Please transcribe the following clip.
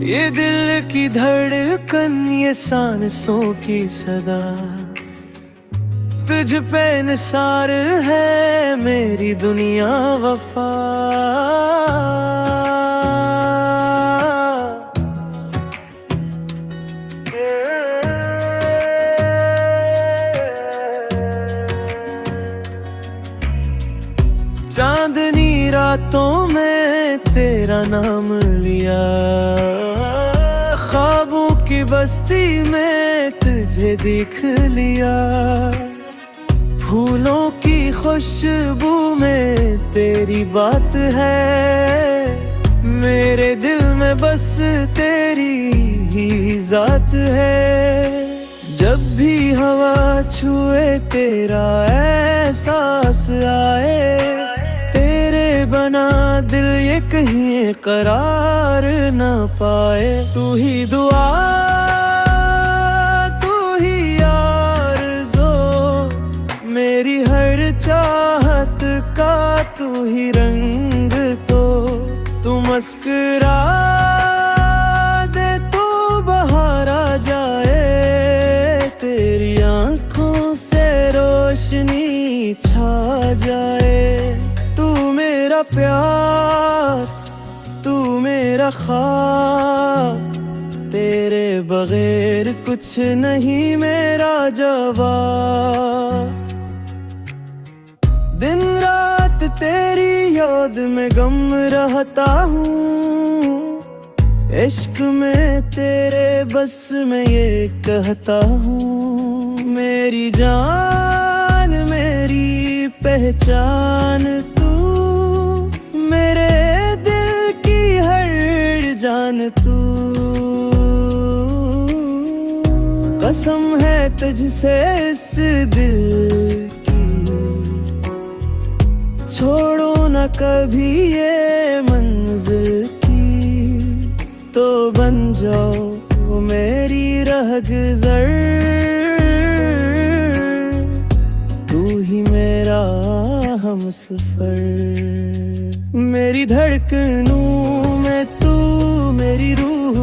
ये दिल की धड़कन, ये सांसों की सदा, तुझ पे निसार है मेरी दुनिया वफा। चांदनी रातों में तेरा नाम लिया, ख्वाबों की बस्ती में तुझे देख लिया। फूलों की खुशबू में तेरी बात है, मेरे दिल में बस तेरी ही जात है। जब भी हवा छुए तेरा एहसास आए, तेरे बना दिल ये कहीं करार न पाए। तू ही दुआ, तू ही आरज़ू, मेरी हर चाहत का तू ही रंग। तू मुस्कुरा दे, तू बाहर आ जाए, तेरी आँखों से रोशनी छा जाए। तू मेरा प्यार, तू मेरा ख्वाब, तेरे बगैर कुछ नहीं मेरा जवाब। दिन रात तेरी याद में गम रहता हूँ, इश्क में तेरे बस में ये कहता हूँ। मेरी जान, मेरी पहचान तू, मेरे दिल की हर जान तू। कसम है तुझसे इस दिल की, छोड़ो न कभी ये मंजिल की। तो बन जाओ मेरी रहगुज़र, तू ही मेरा हमसफर। मेरी धड़कनों में तू, मेरी रूह